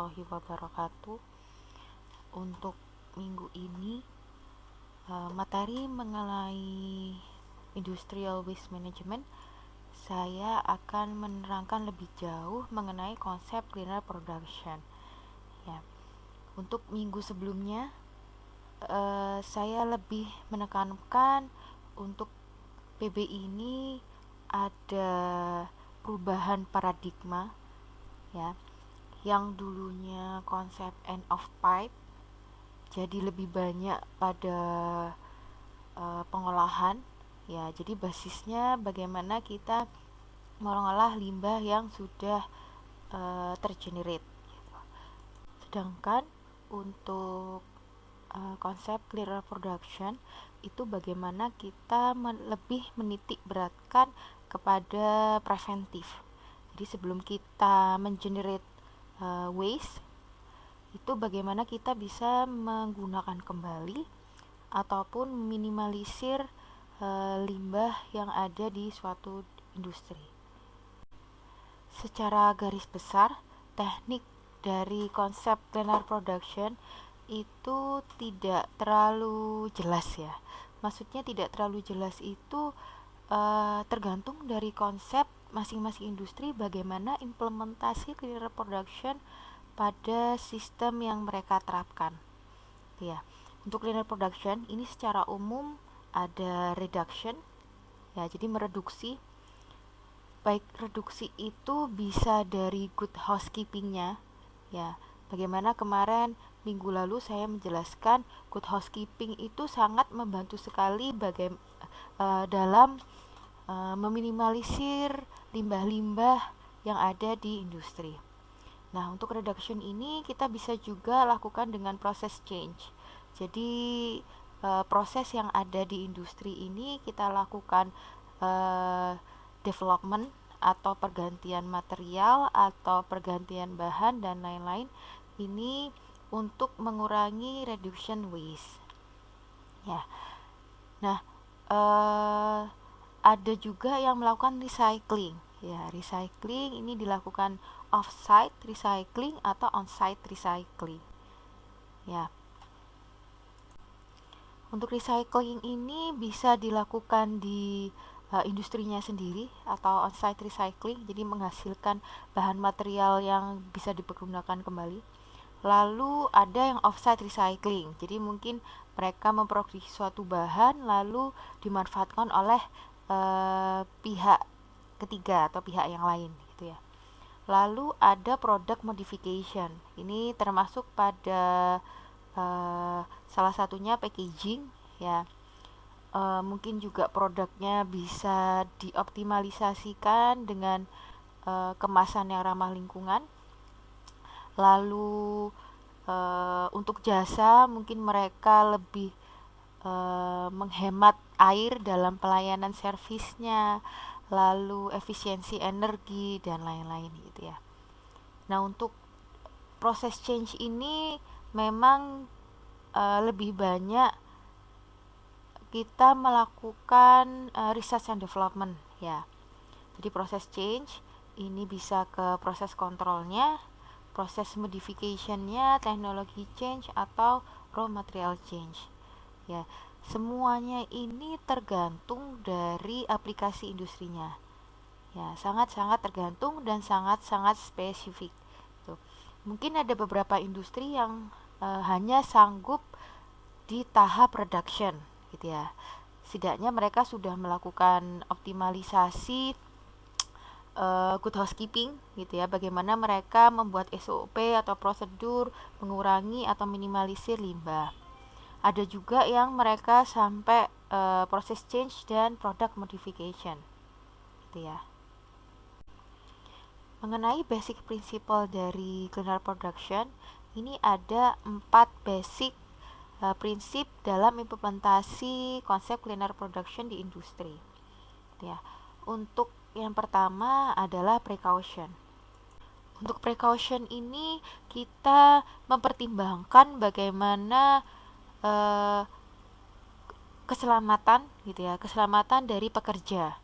warahmatullahi wabarakatuh. Untuk minggu ini materi mengenai industrial waste management, saya akan menerangkan lebih jauh mengenai konsep cleaner production. Ya, untuk minggu sebelumnya saya lebih menekankan untuk PB ini ada perubahan paradigma, ya, yang dulunya konsep end of pipe jadi lebih banyak pada pengolahan, ya. Jadi basisnya bagaimana kita mengolah limbah yang sudah tergenerate gitu. Sedangkan untuk konsep cleaner production itu bagaimana kita lebih menitik beratkan kepada preventif. Jadi sebelum kita mengenerate waste, itu bagaimana kita bisa menggunakan kembali ataupun minimalisir limbah yang ada di suatu industri. Secara garis besar, teknik dari konsep cleaner production itu tidak terlalu jelas, ya. Maksudnya tidak terlalu jelas itu tergantung dari konsep masing-masing industri bagaimana implementasi cleaner production pada sistem yang mereka terapkan, ya. Untuk cleaner production ini secara umum ada reduction, ya, jadi mereduksi. Baik reduksi itu bisa dari good housekeepingnya, ya. Bagaimana kemarin minggu lalu saya menjelaskan good housekeeping itu sangat membantu sekali dalam meminimalisir limbah-limbah yang ada di industri. Nah, untuk reduction ini kita bisa juga lakukan dengan proses change. Jadi proses yang ada di industri ini kita lakukan development atau pergantian material atau pergantian bahan dan lain-lain, ini untuk mengurangi reduction waste, ya. Nah, ada juga yang melakukan recycling, ya. Recycling ini dilakukan off-site recycling atau on-site recycling, ya. Untuk recycling ini bisa dilakukan di industrinya sendiri atau on-site recycling, jadi menghasilkan bahan material yang bisa dipergunakan kembali. Lalu ada yang off-site recycling, jadi mungkin mereka memproduksi suatu bahan lalu dimanfaatkan oleh pihak ketiga atau pihak yang lain, gitu, ya. Lalu ada product modification, ini termasuk pada salah satunya packaging, ya. Mungkin juga produknya bisa dioptimalisasikan dengan kemasan yang ramah lingkungan. Lalu untuk jasa mungkin mereka lebih menghemat air dalam pelayanan servisnya, lalu efisiensi energi dan lain-lain, gitu, ya. Nah, untuk proses change ini memang lebih banyak kita melakukan research and development, ya. Jadi proses change ini bisa ke proses kontrolnya, proses modificationnya, teknologi change atau raw material change, ya. Semuanya ini tergantung dari aplikasi industrinya, ya. Sangat-sangat tergantung dan sangat-sangat spesifik. Tuh. Mungkin ada beberapa industri yang hanya sanggup di tahap production, gitu, ya. Setidaknya mereka sudah melakukan optimalisasi good housekeeping, gitu, ya. Bagaimana mereka membuat SOP atau prosedur mengurangi atau minimalisir limbah. Ada juga yang mereka sampai proses change dan product modification, gitu, ya. Mengenai basic principle dari cleaner production, ini ada 4 basic prinsip dalam implementasi konsep cleaner production di industri, ya. Untuk yang pertama adalah precaution. Untuk precaution ini kita mempertimbangkan bagaimana keselamatan, gitu, ya, keselamatan dari pekerja,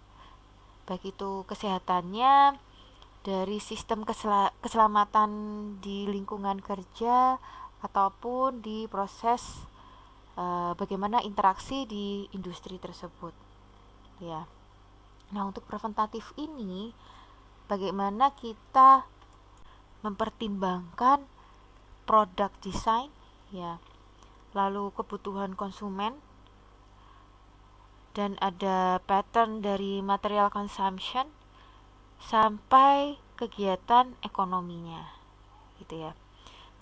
baik itu kesehatannya, dari sistem keselamatan di lingkungan kerja ataupun di proses bagaimana interaksi di industri tersebut, ya. Nah, untuk preventatif ini bagaimana kita mempertimbangkan produk desain, ya, lalu kebutuhan konsumen, dan ada pattern dari material consumption sampai kegiatan ekonominya, gitu ya.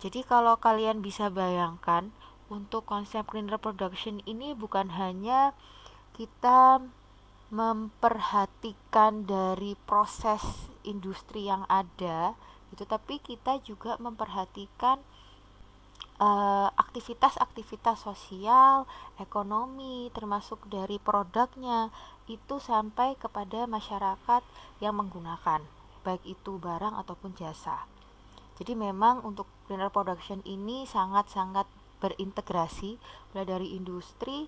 Jadi kalau kalian bisa bayangkan, untuk konsep green reproduction ini bukan hanya kita memperhatikan dari proses industri yang ada itu, tapi kita juga memperhatikan aktivitas-aktivitas sosial, ekonomi, termasuk dari produknya itu sampai kepada masyarakat yang menggunakan, baik itu barang ataupun jasa. Jadi memang untuk green reproduction ini sangat-sangat berintegrasi, mulai dari industri,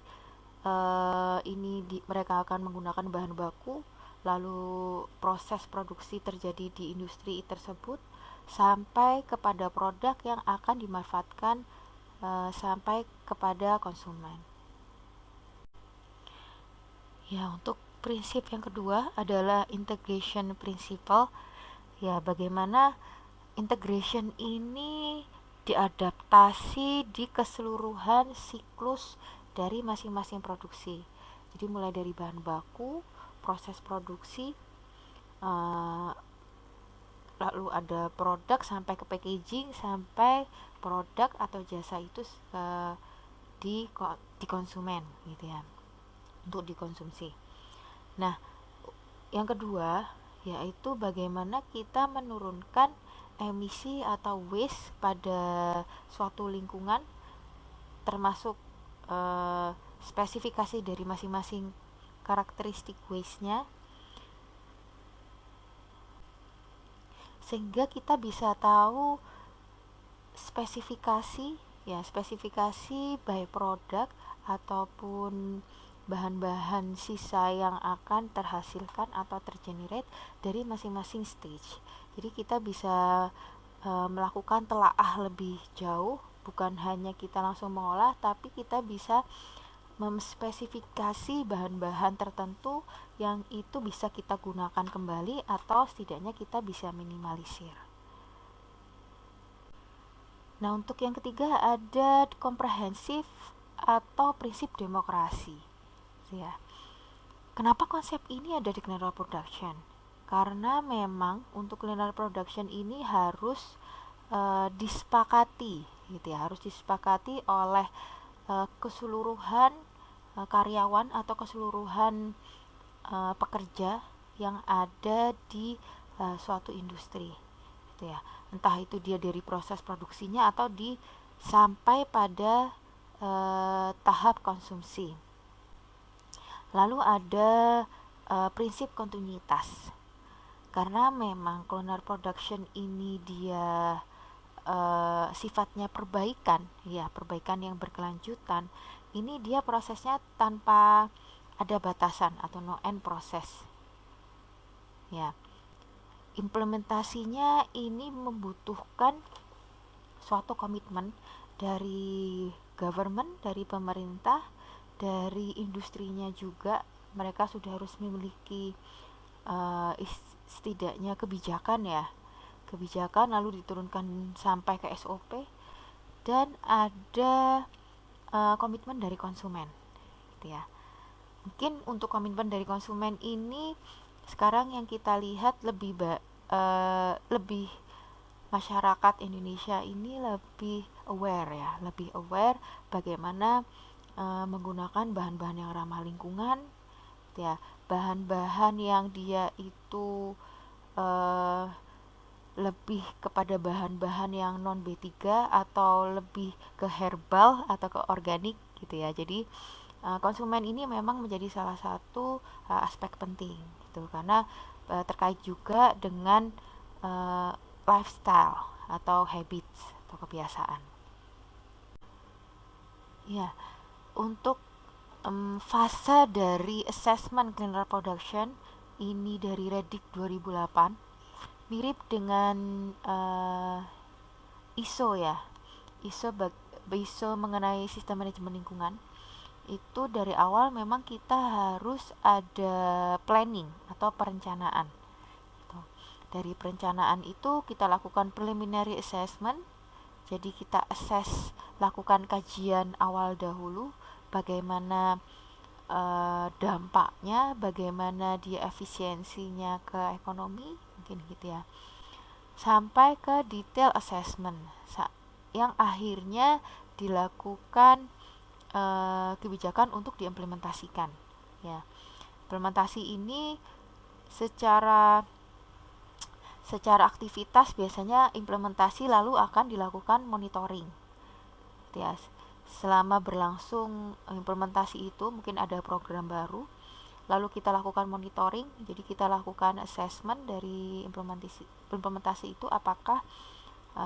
mereka akan menggunakan bahan baku, lalu proses produksi terjadi di industri tersebut sampai kepada produk yang akan dimanfaatkan sampai kepada konsumen. Ya, untuk prinsip yang kedua adalah integration principle. Ya, bagaimana integration ini diadaptasi di keseluruhan siklus dari masing-masing produksi. Jadi mulai dari bahan baku, proses produksi, lalu ada produk sampai ke packaging, sampai produk atau jasa itu di konsumen, gitu ya, untuk dikonsumsi. Nah, yang kedua yaitu bagaimana kita menurunkan emisi atau waste pada suatu lingkungan, termasuk spesifikasi dari masing-masing karakteristik waste-nya, sehingga kita bisa tahu spesifikasi by product ataupun bahan-bahan sisa yang akan terhasilkan atau tergenerate dari masing-masing stage. Jadi kita bisa melakukan telaah lebih jauh, bukan hanya kita langsung mengolah, tapi kita bisa memspesifikasi bahan-bahan tertentu yang itu bisa kita gunakan kembali atau setidaknya kita bisa minimalisir. Nah, untuk yang ketiga ada komprehensif atau prinsip demokrasi, ya. Kenapa konsep ini ada di clean production? Karena memang untuk clean production ini harus disepakati, gitu ya, harus disepakati oleh keseluruhan karyawan atau keseluruhan pekerja yang ada di suatu industri, gitu ya. Entah itu dia dari proses produksinya atau sampai pada tahap konsumsi. Lalu ada prinsip kontinuitas. Karena memang cleaner production ini dia sifatnya perbaikan, ya, perbaikan yang berkelanjutan. Ini dia prosesnya tanpa ada batasan atau no end proses. Ya. Implementasinya ini membutuhkan suatu komitmen dari government, dari pemerintah, dari industrinya juga. Mereka sudah harus memiliki setidaknya kebijakan, ya, kebijakan, lalu diturunkan sampai ke SOP, dan ada komitmen dari konsumen, gitu ya. Mungkin untuk komitmen dari konsumen ini sekarang yang kita lihat lebih masyarakat Indonesia ini lebih aware, ya, lebih aware bagaimana menggunakan bahan-bahan yang ramah lingkungan, ya, bahan-bahan yang dia itu lebih kepada bahan-bahan yang non B3 atau lebih ke herbal atau ke organik, gitu ya. Jadi konsumen ini memang menjadi salah satu aspek penting, gitu, karena terkait juga dengan lifestyle atau habits atau kebiasaan. Ya, untuk fase dari assessment clean production ini dari REDIC 2008. Mirip dengan ISO ya. ISO mengenai sistem manajemen lingkungan. Itu dari awal memang kita harus ada planning atau perencanaan. Dari perencanaan itu kita lakukan preliminary assessment. Jadi kita lakukan kajian awal dahulu, bagaimana dampaknya, bagaimana dia efisiensinya ke ekonomi, mungkin gitu ya. Sampai ke detail assessment yang akhirnya dilakukan kebijakan untuk diimplementasikan. Ya, implementasi ini secara aktivitas biasanya implementasi lalu akan dilakukan monitoring. Ya, selama berlangsung implementasi itu mungkin ada program baru, lalu kita lakukan monitoring. Jadi kita lakukan assessment dari implementasi itu apakah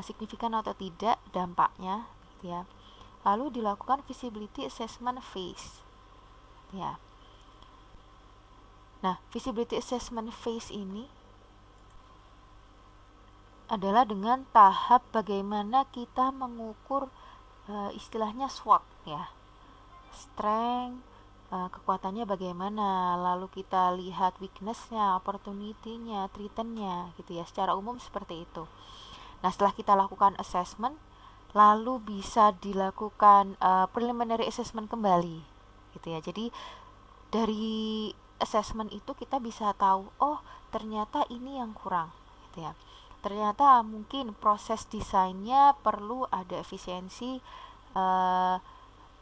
signifikan atau tidak dampaknya, gitu ya. Lalu dilakukan feasibility assessment phase. Ya. Nah, feasibility assessment phase ini adalah dengan tahap bagaimana kita mengukur istilahnya SWOT ya. Strength, kekuatannya bagaimana, lalu kita lihat weakness-nya, opportunity-nya, threat-nya gitu ya. Secara umum seperti itu. Nah, setelah kita lakukan assessment, lalu bisa dilakukan preliminary assessment kembali gitu ya. Jadi dari assessment itu kita bisa tahu, oh ternyata ini yang kurang gitu ya. Ternyata mungkin proses desainnya perlu ada efisiensi,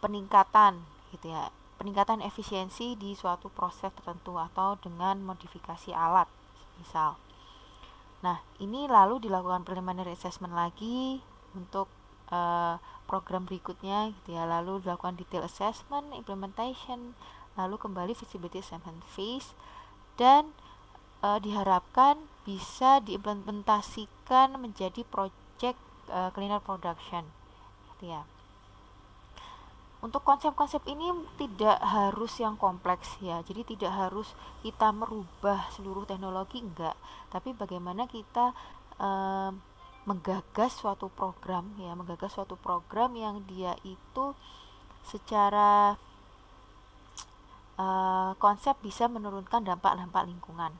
peningkatan gitu ya, peningkatan efisiensi di suatu proses tertentu atau dengan modifikasi alat misal. Nah, ini lalu dilakukan preliminary assessment lagi untuk program berikutnya gitu ya, lalu dilakukan detail assessment, implementation, lalu kembali feasibility assessment phase, dan diharapkan bisa diimplementasikan menjadi project cleaner production gitu ya. Untuk konsep-konsep ini tidak harus yang kompleks ya, jadi tidak harus kita merubah seluruh teknologi, enggak, tapi bagaimana kita menggagas suatu program yang dia itu secara konsep bisa menurunkan dampak lingkungan.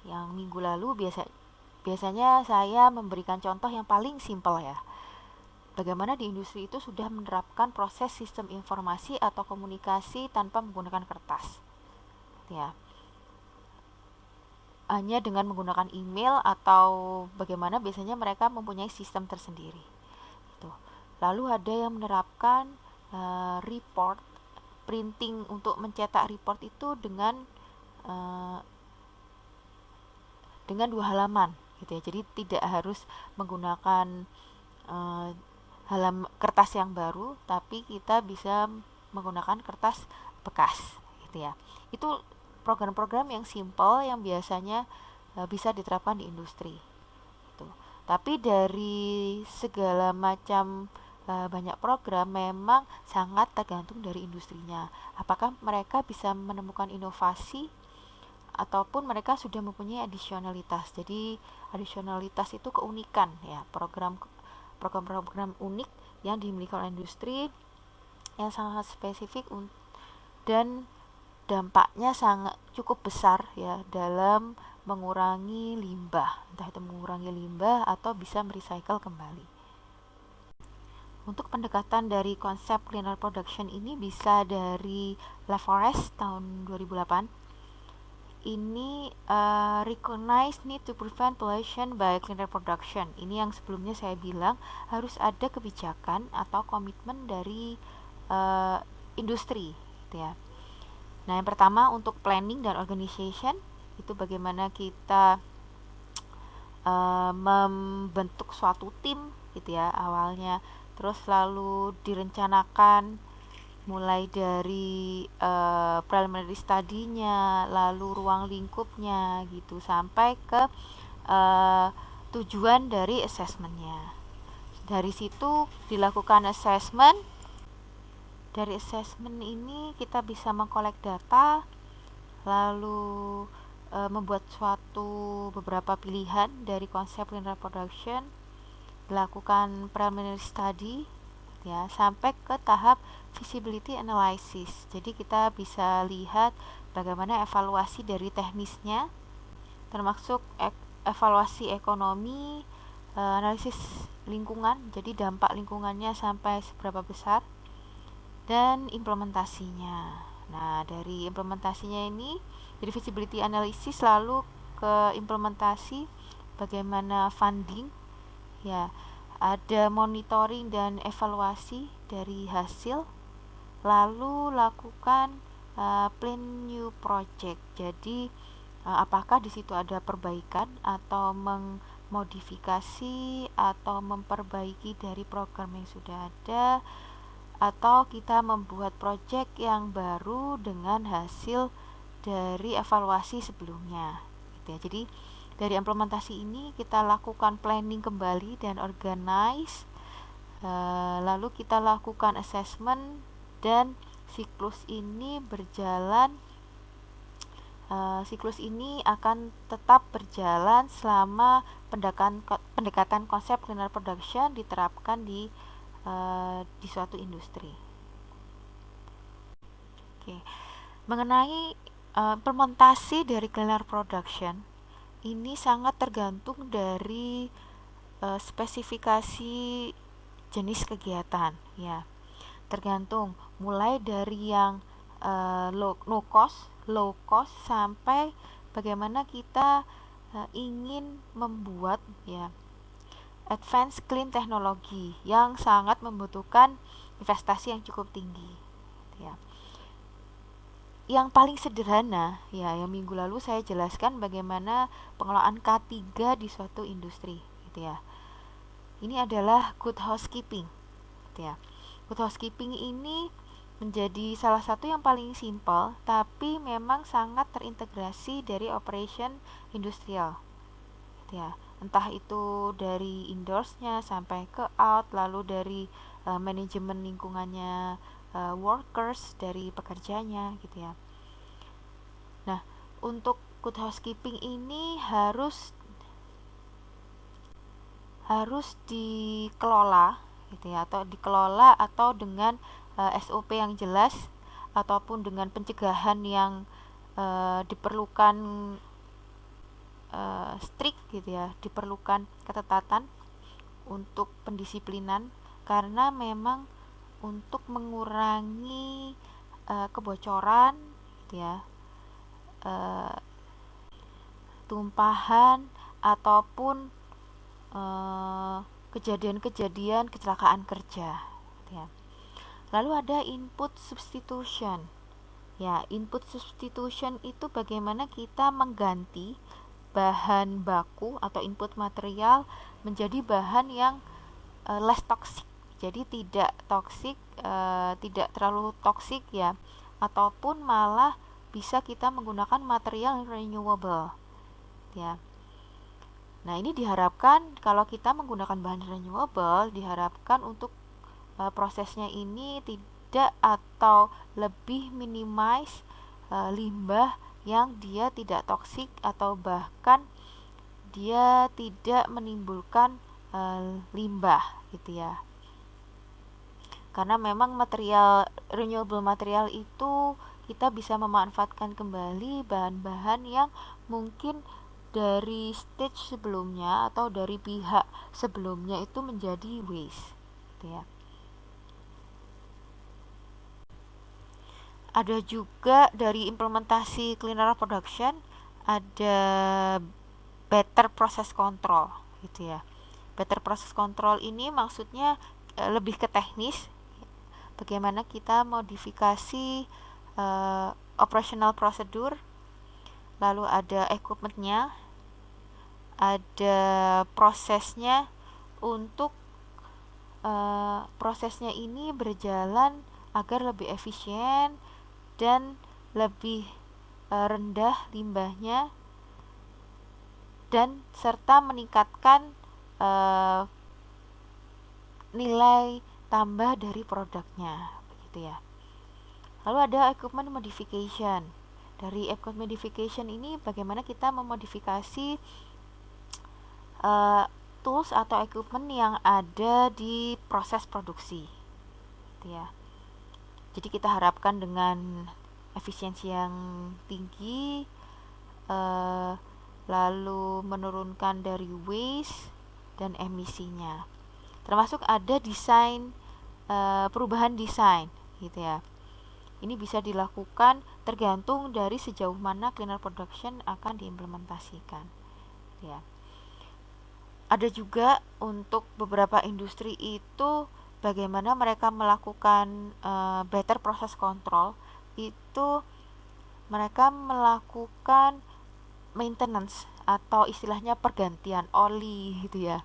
Yang minggu lalu biasanya saya memberikan contoh yang paling simpel ya. Bagaimana di industri itu sudah menerapkan proses sistem informasi atau komunikasi tanpa menggunakan kertas. Ya. Hanya dengan menggunakan email atau bagaimana biasanya mereka mempunyai sistem tersendiri. Tuh. Lalu ada yang menerapkan report, printing untuk mencetak report itu dengan 2 halaman gitu ya. Jadi tidak harus menggunakan kertas yang baru, tapi kita bisa menggunakan kertas bekas gitu ya. Itu program-program yang simple yang biasanya bisa diterapkan di industri gitu. Tapi dari segala macam banyak program memang sangat tergantung dari industrinya. Apakah mereka bisa menemukan inovasi ataupun mereka sudah mempunyai additionalitas. Jadi additionalitas itu keunikan ya, program-program unik yang dimiliki oleh industri yang sangat spesifik dan dampaknya sangat cukup besar ya dalam mengurangi limbah, entah itu mengurangi limbah atau bisa merecycle kembali. Untuk pendekatan dari konsep cleaner production ini bisa dari La Forest tahun 2008. Ini recognize need to prevent pollution by cleaner production. Ini yang sebelumnya saya bilang harus ada kebijakan atau komitmen dari industri gitu ya. Nah, yang pertama untuk planning dan organization, itu bagaimana kita membentuk suatu tim gitu ya awalnya, terus lalu direncanakan mulai dari preliminary study-nya, lalu ruang lingkupnya gitu, sampai ke tujuan dari assessment-nya. Dari situ dilakukan assessment. Dari assessment ini kita bisa mengkolek data, lalu membuat beberapa pilihan dari konsep linear production, dilakukan preliminary study ya sampai ke tahap feasibility analysis. Jadi kita bisa lihat bagaimana evaluasi dari teknisnya, termasuk evaluasi ekonomi, analisis lingkungan, jadi dampak lingkungannya sampai seberapa besar, dan implementasinya. Nah, dari implementasinya ini, dari feasibility analysis lalu ke implementasi, bagaimana funding, ya, ada monitoring dan evaluasi dari hasil, lalu lakukan plan new project. Jadi apakah di situ ada perbaikan atau mengmodifikasi atau memperbaiki dari program yang sudah ada, atau kita membuat project yang baru dengan hasil dari evaluasi sebelumnya gitu ya. Jadi dari implementasi ini kita lakukan planning kembali dan organize, lalu kita lakukan assessment, dan siklus ini berjalan. Siklus ini akan tetap berjalan selama pendekatan konsep linear production diterapkan di suatu industri. Oke. Mengenai implementasi dari linear production, ini sangat tergantung dari spesifikasi jenis kegiatan ya. Tergantung mulai dari yang low cost sampai bagaimana kita ingin membuat ya advanced clean technology yang sangat membutuhkan investasi yang cukup tinggi ya. Yang paling sederhana ya, yang minggu lalu saya jelaskan bagaimana pengelolaan K3 di suatu industri gitu ya. Ini adalah good housekeeping gitu ya. Good housekeeping ini menjadi salah satu yang paling simpel tapi memang sangat terintegrasi dari operation industrial gitu ya. Entah itu dari indoors-nya sampai ke out, lalu dari manajemen lingkungannya, workers, dari pekerjanya gitu ya. Nah, untuk good housekeeping ini harus dikelola gitu ya, atau dengan SOP yang jelas ataupun dengan pencegahan yang diperlukan strict gitu ya, diperlukan ketetatan untuk pendisiplinan, karena memang untuk mengurangi kebocoran gitu ya, tumpahan ataupun kejadian-kejadian kecelakaan kerja gitu ya. Lalu ada input substitution. Ya, input substitution itu bagaimana kita mengganti bahan baku atau input material menjadi bahan yang less toxic. Jadi tidak toksik, tidak terlalu toksik ya, ataupun malah bisa kita menggunakan material yang renewable ya. Nah, ini diharapkan kalau kita menggunakan bahan renewable, diharapkan untuk prosesnya ini tidak atau lebih minimize limbah yang dia tidak toksik atau bahkan dia tidak menimbulkan limbah gitu ya. Karena memang renewable material itu kita bisa memanfaatkan kembali bahan-bahan yang mungkin dari stage sebelumnya atau dari pihak sebelumnya itu menjadi waste gitu ya. Ada juga dari implementasi cleaner production, ada better process control gitu ya. Better process control ini maksudnya lebih ke teknis, bagaimana kita modifikasi operational procedure, lalu ada equipmentnya, ada prosesnya untuk prosesnya ini berjalan agar lebih efisien dan lebih rendah limbahnya, dan serta meningkatkan nilai tambah dari produknya begitu ya. Lalu ada equipment modification. Dari app code modification ini bagaimana kita memodifikasi tools atau equipment yang ada di proses produksi, gitu ya. Jadi kita harapkan dengan efisiensi yang tinggi, lalu menurunkan dari waste dan emisinya. Termasuk ada desain, perubahan desain, gitu ya. Ini bisa dilakukan tergantung dari sejauh mana cleaner production akan diimplementasikan, gitu ya. Ada juga untuk beberapa industri itu bagaimana mereka melakukan better process control, itu mereka melakukan maintenance atau istilahnya pergantian oli, gitu ya.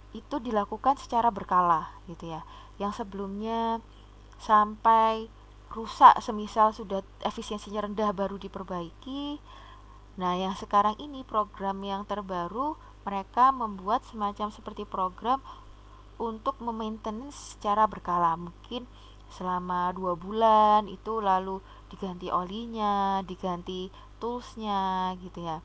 Itu dilakukan secara berkala, gitu ya. Yang sebelumnya sampai rusak, semisal sudah efisiensinya rendah baru diperbaiki. Nah, yang sekarang ini program yang terbaru, mereka membuat semacam seperti program untuk memaintenance secara berkala. Mungkin selama 2 bulan itu lalu diganti olinya, diganti toolsnya, gitu ya.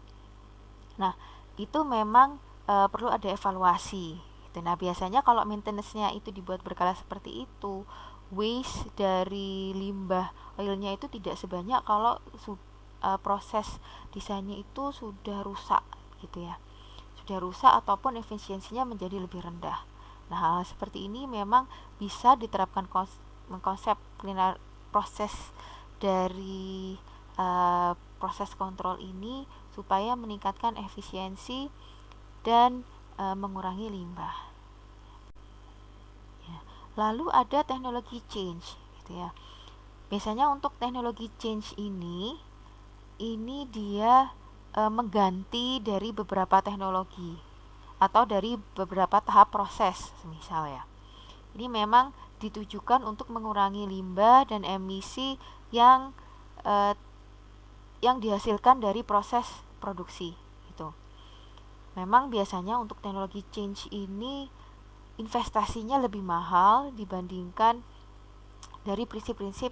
Nah, itu memang perlu ada evaluasi, gitu. Nah, biasanya kalau maintenance-nya itu dibuat berkala seperti itu, waste dari limbah oilnya itu tidak sebanyak kalau proses desainnya itu sudah rusak, gitu ya. Sudah rusak ataupun efisiensinya menjadi lebih rendah. Nah, hal seperti ini memang bisa diterapkan konsep cleaner proses dari proses kontrol ini supaya meningkatkan efisiensi dan mengurangi limbah. Ya. Lalu ada teknologi change, gitu ya. Biasanya untuk teknologi change ini dia mengganti dari beberapa teknologi atau dari beberapa tahap proses, misal ya. Ini memang ditujukan untuk mengurangi limbah dan emisi yang dihasilkan dari proses produksi itu. Memang biasanya untuk teknologi change ini investasinya lebih mahal dibandingkan dari prinsip-prinsip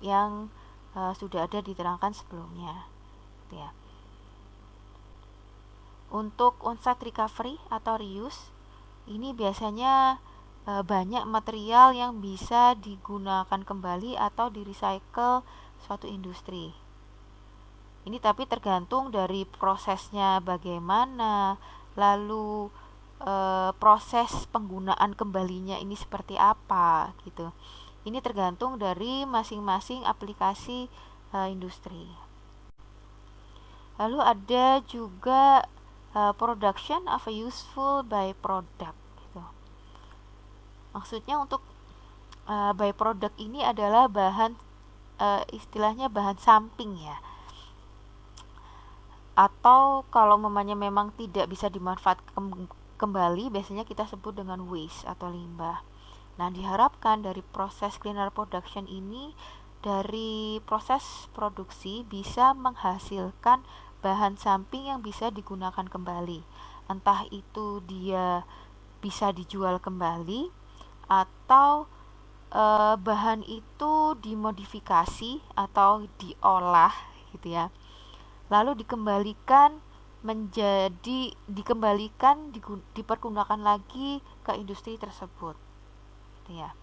yang sudah ada diterangkan sebelumnya, gitu ya. Untuk on-site recovery atau reuse, ini biasanya banyak material yang bisa digunakan kembali atau di-recycle suatu industri. Ini tapi tergantung dari prosesnya bagaimana, lalu proses penggunaan kembalinya ini seperti apa, gitu. Ini tergantung dari masing-masing aplikasi industri. Lalu ada juga production of a useful byproduct, gitu. Maksudnya untuk byproduct ini adalah bahan istilahnya bahan samping ya. Atau kalau memang tidak bisa dimanfaatkan kembali, biasanya kita sebut dengan waste atau limbah. Nah, diharapkan dari proses cleaner production ini, dari proses produksi bisa menghasilkan bahan samping yang bisa digunakan kembali. Entah itu dia bisa dijual kembali atau bahan itu dimodifikasi atau diolah, gitu ya. Lalu dipergunakan lagi ke industri tersebut, gitu ya.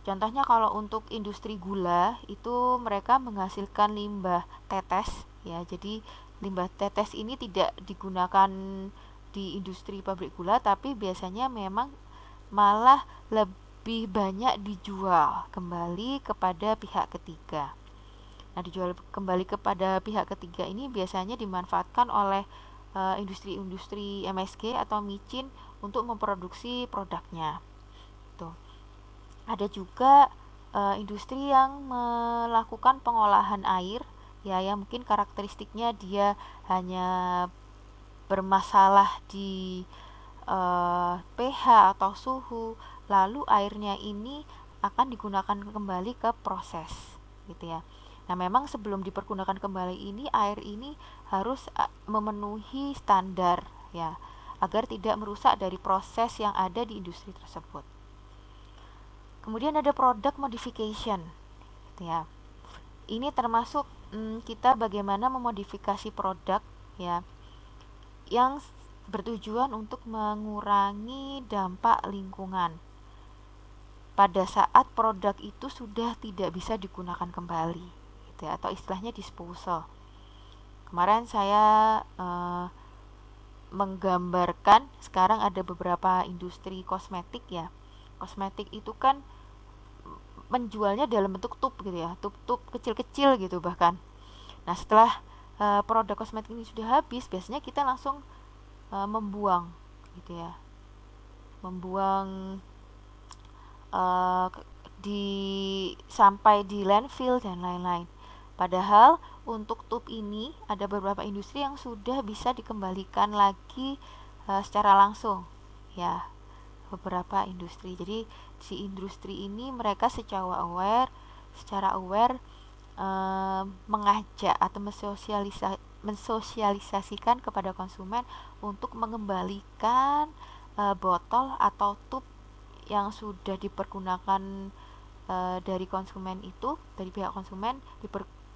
Contohnya kalau untuk industri gula itu mereka menghasilkan limbah tetes ya. Jadi limbah tetes ini tidak digunakan di industri pabrik gula, tapi biasanya memang malah lebih banyak dijual kembali kepada pihak ketiga. Nah, dijual kembali kepada pihak ketiga ini biasanya dimanfaatkan oleh industri-industri MSG atau micin untuk memproduksi produknya. Tuh. Ada juga industri yang melakukan pengolahan air ya, yang mungkin karakteristiknya dia hanya bermasalah di pH atau suhu, lalu airnya ini akan digunakan kembali ke proses, gitu ya. Nah, memang sebelum dipergunakan kembali ini, air ini harus memenuhi standar ya, agar tidak merusak dari proses yang ada di industri tersebut. Kemudian ada product modification, gitu ya. Ini termasuk kita bagaimana memodifikasi produk ya yang bertujuan untuk mengurangi dampak lingkungan pada saat produk itu sudah tidak bisa digunakan kembali gitu ya, atau istilahnya disposal. Kemarin saya menggambarkan sekarang ada beberapa industri kosmetik ya. Kosmetik itu kan menjualnya dalam bentuk tub gitu ya, tub-tub kecil-kecil gitu bahkan. Nah, setelah produk kosmetik ini sudah habis, biasanya kita langsung membuang gitu ya. Membuang uh, di sampai di landfill dan lain-lain. Padahal untuk tub ini ada beberapa industri yang sudah bisa dikembalikan lagi secara langsung ya, beberapa industri. Jadi si industri ini mereka secara aware mengajak atau mensosialisasikan kepada konsumen untuk mengembalikan botol atau tub yang sudah dipergunakan dari konsumen itu, dari pihak konsumen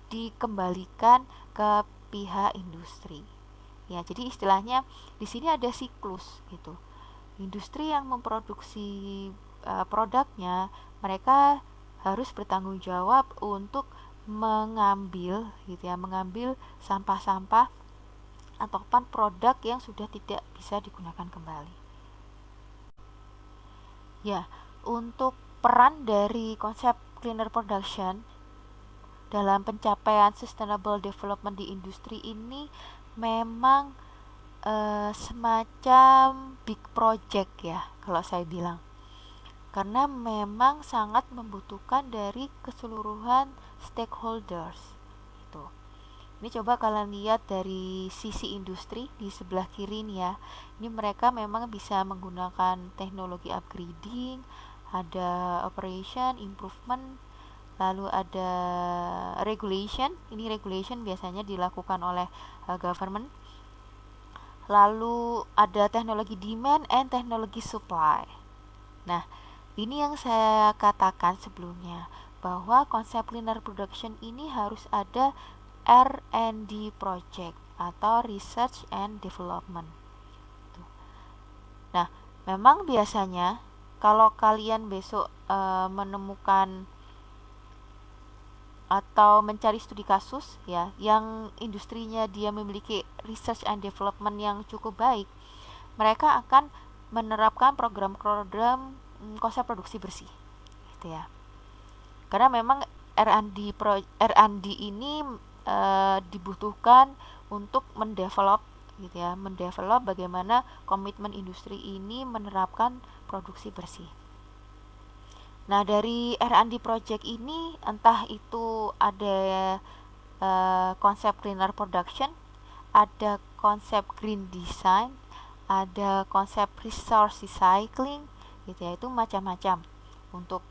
dikembalikan ke pihak industri. Ya, jadi istilahnya di sini ada siklus gitu. Industri yang memproduksi produknya, mereka harus bertanggung jawab untuk mengambil gitu ya, mengambil sampah-sampah ataupun produk yang sudah tidak bisa digunakan kembali. Ya, untuk peran dari konsep cleaner production dalam pencapaian sustainable development di industri ini memang semacam big project ya kalau saya bilang, karena memang sangat membutuhkan dari keseluruhan stakeholders itu. Ini coba kalian lihat dari sisi industri di sebelah kiri nih ya. Ini mereka memang bisa menggunakan teknologi upgrading, ada operation improvement, lalu ada regulation. Ini regulation biasanya dilakukan oleh government. Lalu ada teknologi demand and teknologi supply. Nah, ini yang saya katakan sebelumnya, bahwa konsep linear production ini harus ada R&D project atau research and development. Nah, memang biasanya kalau kalian besok menemukan atau mencari studi kasus ya yang industrinya dia memiliki research and development yang cukup baik, mereka akan menerapkan program-program konsep produksi bersih gitu ya. Karena memang R&D ini dibutuhkan untuk mendevelop gitu ya, mendevelop bagaimana komitmen industri ini menerapkan produksi bersih. Nah, dari R&D project ini entah itu ada konsep cleaner production, ada konsep green design, ada konsep resource recycling gitu ya, itu macam-macam untuk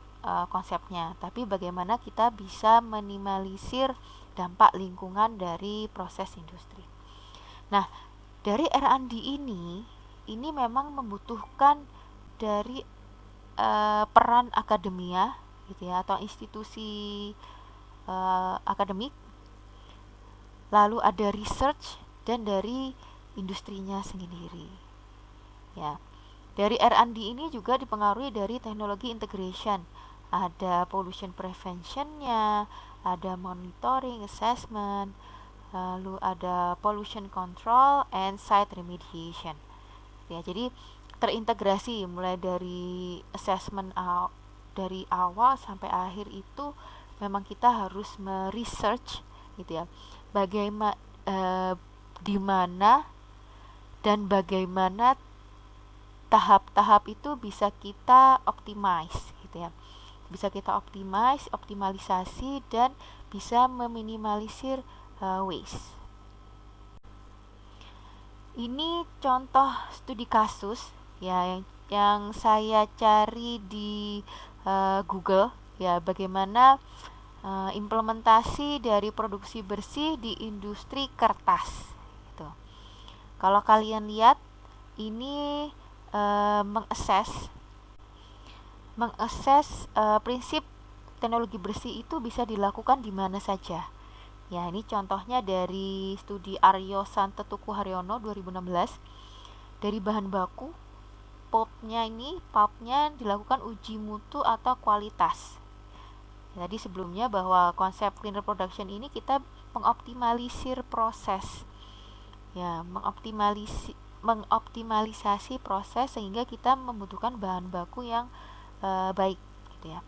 konsepnya. Tapi bagaimana kita bisa minimalisir dampak lingkungan dari proses industri. Nah, dari R&D ini memang membutuhkan dari peran akademia gitu ya, atau institusi akademik, lalu ada research dan dari industrinya sendiri ya. Dari R&D ini juga dipengaruhi dari teknologi integration, ada pollution preventionnya, ada monitoring assessment, lalu ada pollution control and site remediation ya. Jadi terintegrasi mulai dari assessment dari awal sampai akhir itu memang kita harus meresearch gitu ya, bagaimana di mana dan bagaimana tahap-tahap itu bisa kita optimize gitu ya, bisa kita optimalisasi dan bisa meminimalisir waste. Ini contoh studi kasus ya yang saya cari di Google ya, bagaimana implementasi dari produksi bersih di industri kertas gitu. Kalau kalian lihat ini mengakses prinsip teknologi bersih itu bisa dilakukan di mana saja Ya, ini contohnya dari studi Aryo Santetuku Haryono 2016. Dari bahan baku, pulpnya dilakukan uji mutu atau kualitas. Tadi sebelumnya bahwa konsep cleaner production ini kita mengoptimalisir proses, ya, mengoptimalisasi proses sehingga kita membutuhkan bahan baku yang baik, gitu ya.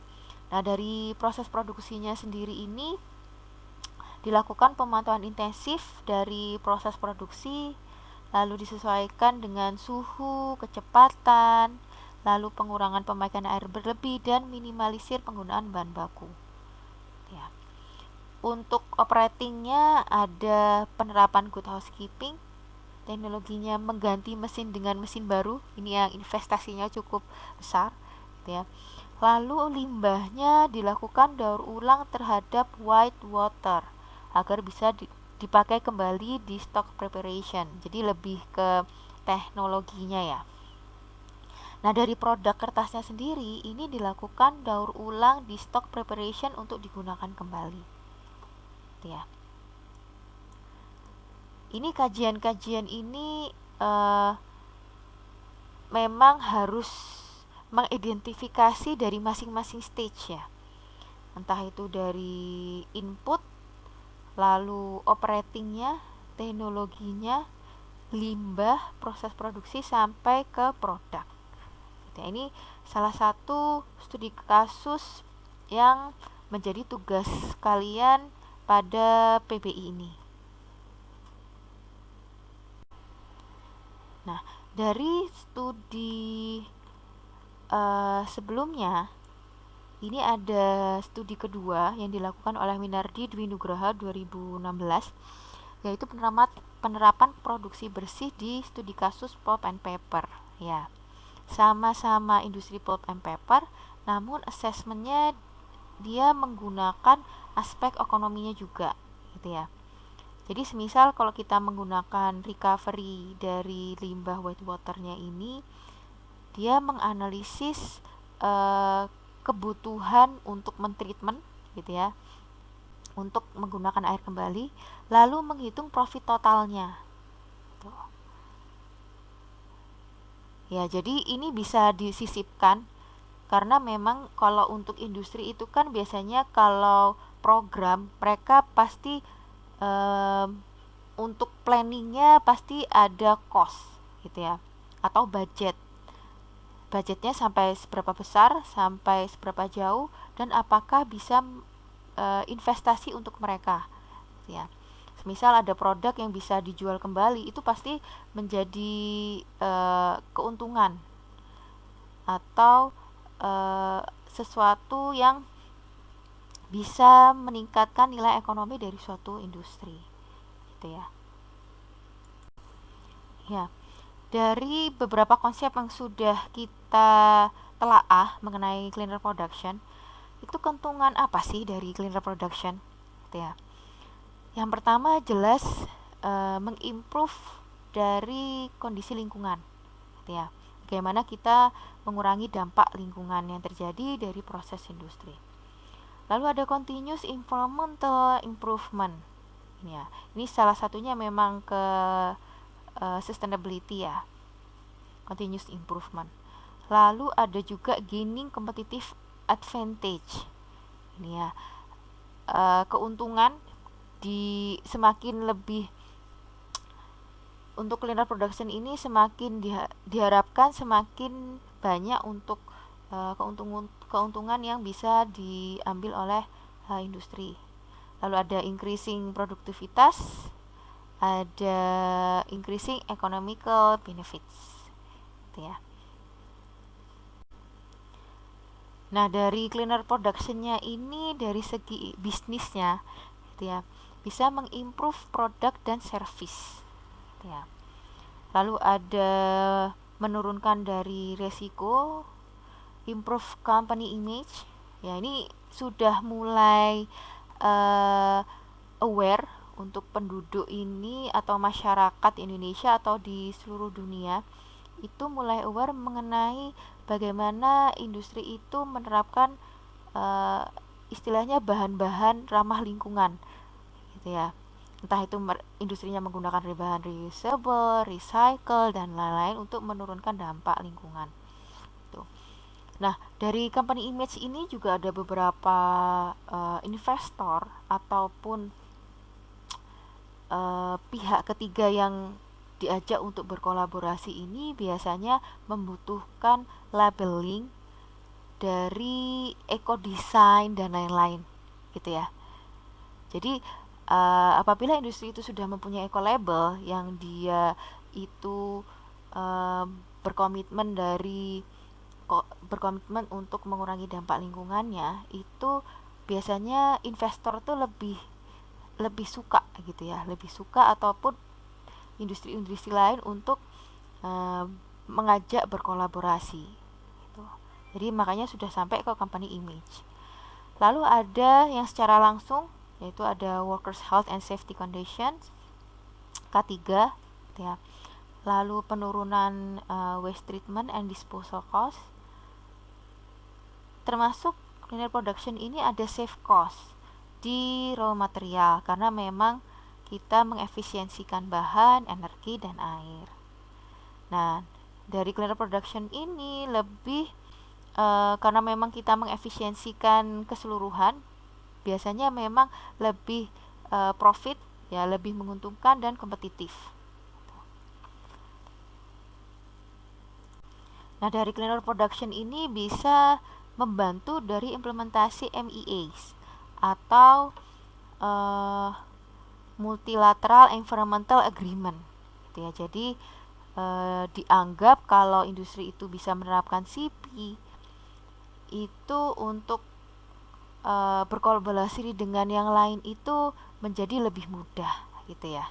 Nah, dari proses produksinya sendiri ini dilakukan pemantauan intensif dari proses produksi, lalu disesuaikan dengan suhu, kecepatan, lalu pengurangan pemakaian air berlebih dan minimalisir penggunaan bahan baku. Ya. Untuk operatingnya ada penerapan good housekeeping, teknologinya mengganti mesin dengan mesin baru, ini yang investasinya cukup besar, gitu ya. Lalu limbahnya dilakukan daur ulang terhadap white water agar bisa dipakai kembali di stock preparation. Jadi lebih ke teknologinya ya. Nah, dari produk kertasnya sendiri ini dilakukan daur ulang di stock preparation untuk digunakan kembali. Ya. Ini kajian-kajian ini memang harus mengidentifikasi dari masing-masing stage ya. Entah itu dari input, lalu operatingnya, teknologinya, limbah, proses produksi sampai ke produk. Nah, ini salah satu studi kasus yang menjadi tugas kalian pada PBI ini. Nah, dari studi sebelumnya, ini ada studi kedua yang dilakukan oleh Minardi Dwi Nugraha 2016, yaitu penerapan produksi bersih di studi kasus pulp and paper. Ya, sama-sama industri pulp and paper, namun assessmentnya dia menggunakan aspek ekonominya juga, gitu ya. Jadi semisal kalau kita menggunakan recovery dari limbah white waternya ini, dia menganalisis kebutuhan untuk mentreatment, gitu ya, untuk menggunakan air kembali, lalu menghitung profit totalnya. Tuh. Ya, jadi ini bisa disisipkan karena memang kalau untuk industri itu kan biasanya kalau program mereka pasti untuk planningnya pasti ada cost, gitu ya, atau budgetnya sampai seberapa besar, sampai seberapa jauh, dan apakah bisa investasi untuk mereka, ya. Misal ada produk yang bisa dijual kembali, itu pasti menjadi keuntungan atau sesuatu yang bisa meningkatkan nilai ekonomi dari suatu industri, gitu ya. Ya, dari beberapa konsep yang sudah kita telaah mengenai cleaner production, itu keuntungan apa sih dari cleaner production? Gitu ya. Yang pertama jelas mengimprove dari kondisi lingkungan, gitu ya. Bagaimana kita mengurangi dampak lingkungan yang terjadi dari proses industri. Lalu ada continuous environmental improvement. Ini salah satunya memang ke sustainability ya, continuous improvement. Lalu ada juga gaining competitive advantage. Ini ya, keuntungan di semakin lebih untuk cleaner production ini semakin diharapkan semakin banyak untuk keuntungan yang bisa diambil oleh industri. Lalu ada increasing produktivitas, ada increasing economical benefits, gitu ya. Nah, dari cleaner productionnya ini dari segi bisnisnya, gitu ya, bisa mengimprove produk dan service, gitu ya. Lalu ada menurunkan dari resiko, improve company image. Ya, ini sudah mulai aware untuk penduduk ini atau masyarakat Indonesia atau di seluruh dunia itu mulai aware mengenai bagaimana industri itu menerapkan istilahnya bahan-bahan ramah lingkungan, gitu ya. Entah itu industrinya menggunakan bahan reusable, recycle, dan lain-lain untuk menurunkan dampak lingkungan. Tuh. Nah, dari company image ini juga ada beberapa investor ataupun pihak ketiga yang diajak untuk berkolaborasi ini biasanya membutuhkan labeling dari eco design dan lain-lain gitu ya. Jadi apabila industri itu sudah mempunyai eco label yang dia itu berkomitmen berkomitmen untuk mengurangi dampak lingkungannya, itu biasanya investor tuh lebih lebih suka gitu ya, lebih suka ataupun industri-industri lain untuk mengajak berkolaborasi gitu. Jadi makanya sudah sampai ke company image. Lalu ada yang secara langsung, yaitu ada workers health and safety conditions K3 gitu ya. Lalu penurunan waste treatment and disposal cost, termasuk linear production ini ada save cost di raw material karena memang kita mengefisiensikan bahan, energi, dan air. Nah, dari linear production ini lebih karena memang kita mengefisiensikan keseluruhan, biasanya memang lebih profit ya, lebih menguntungkan dan kompetitif. Nah, dari cleaner production ini bisa membantu dari implementasi MEAs atau multilateral environmental agreement gitu ya. Jadi dianggap kalau industri itu bisa menerapkan CP itu untuk berkolaborasi dengan yang lain itu menjadi lebih mudah gitu ya.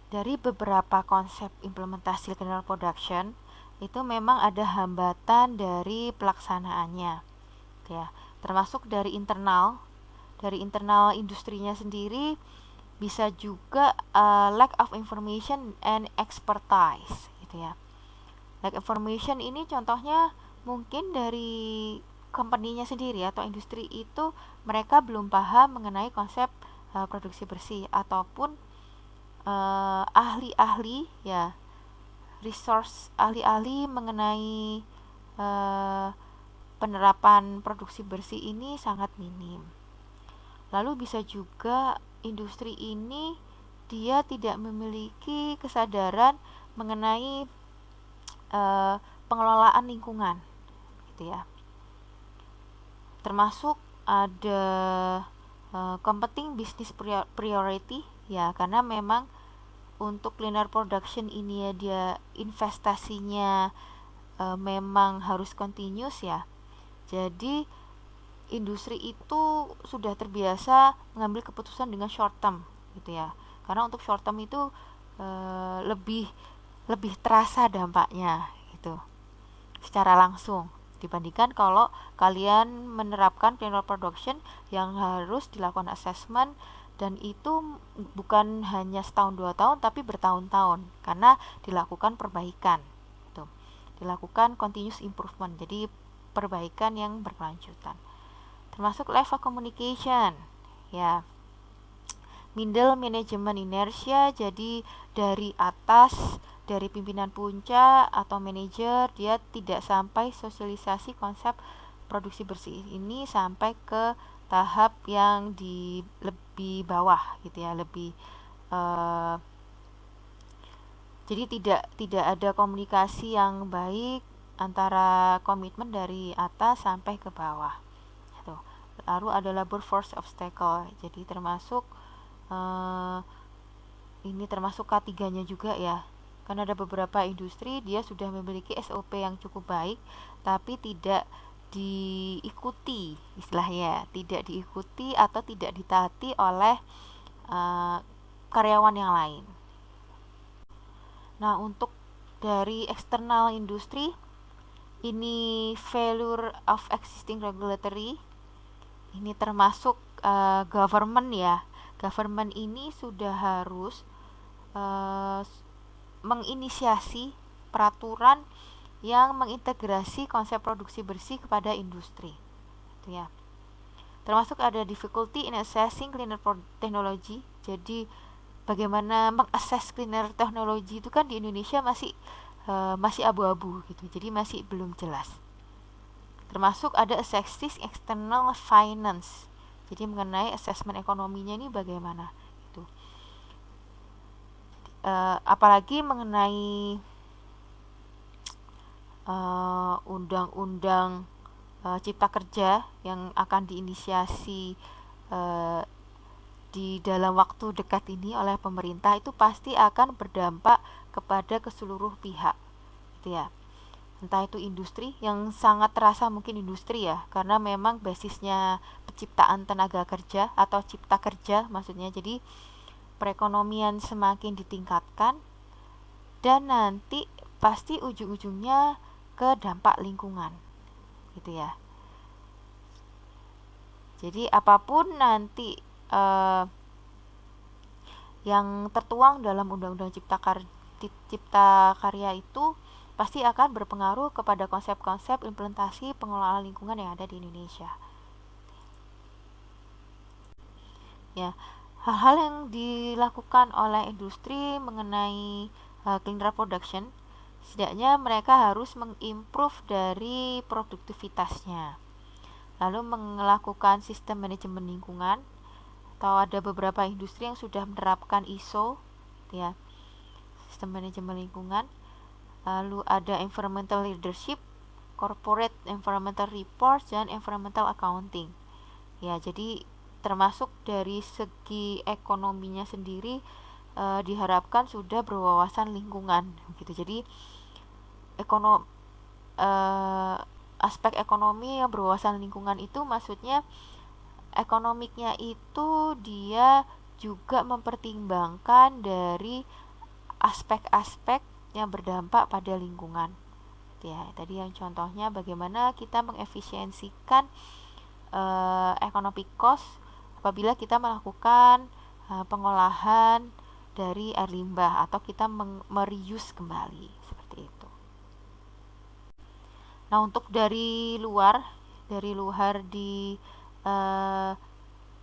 Dari beberapa konsep implementasi linear production itu memang ada hambatan dari pelaksanaannya ya, termasuk dari internal industrinya sendiri, bisa juga lack of information and expertise gitu ya. Lack information ini contohnya mungkin dari company-nya sendiri atau industri itu mereka belum paham mengenai konsep produksi bersih, ataupun ahli-ahli ya, resource ahli-ahli mengenai penerapan produksi bersih ini sangat minim. Lalu bisa juga industri ini dia tidak memiliki kesadaran mengenai pengelolaan lingkungan gitu ya. Termasuk ada competing business priority ya, karena memang untuk linear production ini ya, dia investasinya memang harus continuous ya. Jadi industri itu sudah terbiasa mengambil keputusan dengan short term gitu ya. Karena untuk short term itu lebih terasa dampaknya gitu secara langsung dibandingkan kalau kalian menerapkan linear production yang harus dilakukan assessment, dan itu bukan hanya setahun 2 tahun tapi bertahun-tahun karena dilakukan perbaikan gitu. Dilakukan continuous improvement, jadi perbaikan yang berkelanjutan. Termasuk level communication ya, middle management inertia, jadi dari atas, dari pimpinan puncak atau manajer, dia tidak sampai sosialisasi konsep produksi bersih ini sampai ke tahap yang di lebih bawah gitu ya, lebih jadi tidak ada komunikasi yang baik antara komitmen dari atas sampai ke bawah gitu. Lalu ada labor force obstacle, jadi termasuk ini termasuk K3-nya juga ya. Karena ada beberapa industri dia sudah memiliki SOP yang cukup baik tapi tidak diikuti, istilahnya tidak diikuti atau tidak ditaati oleh karyawan yang lain. Nah, untuk dari eksternal industri ini failure of existing regulatory, ini termasuk government ya. Government ini sudah harus menginisiasi peraturan yang mengintegrasi konsep produksi bersih kepada industri gitu ya. Termasuk ada difficulty in assessing cleaner technology. Jadi bagaimana mengakses cleaner teknologi itu kan di Indonesia masih abu-abu gitu, jadi masih belum jelas. Termasuk ada assessing external finance, jadi mengenai assessment ekonominya ini bagaimana gitu. Apalagi mengenai undang-undang Cipta Kerja yang akan diinisiasi di dalam waktu dekat ini oleh pemerintah, itu pasti akan berdampak kepada keseluruh pihak gitu ya. Entah itu industri, yang sangat terasa mungkin industri ya, karena memang basisnya penciptaan tenaga kerja atau cipta kerja maksudnya. Jadi perekonomian semakin ditingkatkan dan nanti pasti ujung-ujungnya ke dampak lingkungan gitu ya. Jadi apapun nanti yang tertuang dalam Undang-Undang Cipta Karya itu pasti akan berpengaruh kepada konsep-konsep implementasi pengelolaan lingkungan yang ada di Indonesia. Ya, hal-hal yang dilakukan oleh industri mengenai cleaner production, setidaknya mereka harus mengimprove dari produktivitasnya, lalu melakukan sistem manajemen lingkungan, atau ada beberapa industri yang sudah menerapkan ISO ya, sistem manajemen lingkungan. Lalu ada environmental leadership, corporate environmental report, dan environmental accounting ya. Jadi termasuk dari segi ekonominya sendiri diharapkan sudah berwawasan lingkungan gitu. Jadi aspek ekonomi yang berwawasan lingkungan itu maksudnya ekonomiknya itu dia juga mempertimbangkan dari aspek-aspek yang berdampak pada lingkungan ya. Tadi yang contohnya bagaimana kita mengefisiensikan economic cost apabila kita melakukan pengolahan dari air limbah atau kita mereuse kembali seperti itu. Nah, untuk dari luar di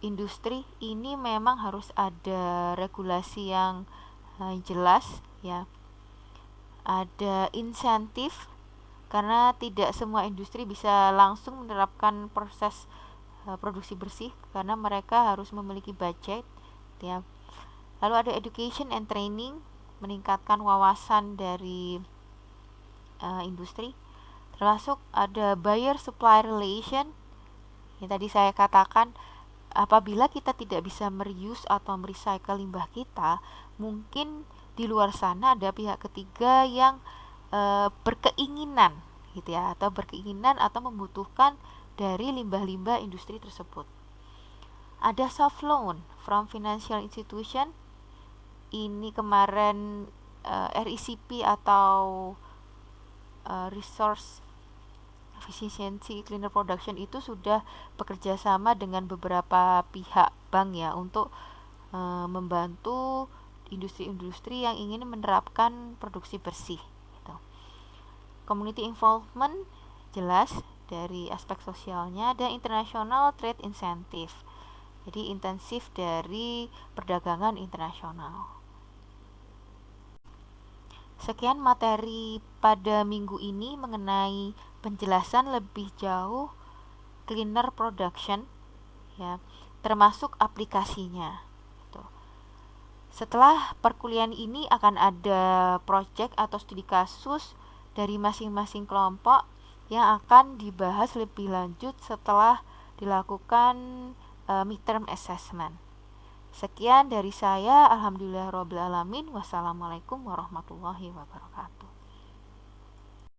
industri ini memang harus ada regulasi yang jelas ya. Ada insentif karena tidak semua industri bisa langsung menerapkan proses produksi bersih karena mereka harus memiliki budget ya. Lalu ada education and training, meningkatkan wawasan dari industri. Termasuk ada buyer supply relation yang tadi saya katakan, apabila kita tidak bisa mereuse atau merecycle limbah kita, mungkin di luar sana ada pihak ketiga yang berkeinginan gitu ya, atau membutuhkan dari limbah-limbah industri tersebut. Ada soft loan from financial institution. Ini kemarin RECP atau Resource Efficiency Cleaner Production itu sudah bekerja sama dengan beberapa pihak bank ya untuk membantu industri-industri yang ingin menerapkan produksi bersih gitu. Community involvement jelas dari aspek sosialnya, dan international trade incentive, jadi intensif dari perdagangan internasional. Sekian materi pada minggu ini mengenai penjelasan lebih jauh cleaner production ya, termasuk aplikasinya gitu. Setelah perkuliahan ini akan ada project atau studi kasus dari masing-masing kelompok yang akan dibahas lebih lanjut setelah dilakukan midterm assessment. Sekian dari saya, alhamdulillahirabbil alamin. Wassalamualaikum warahmatullahi wabarakatuh.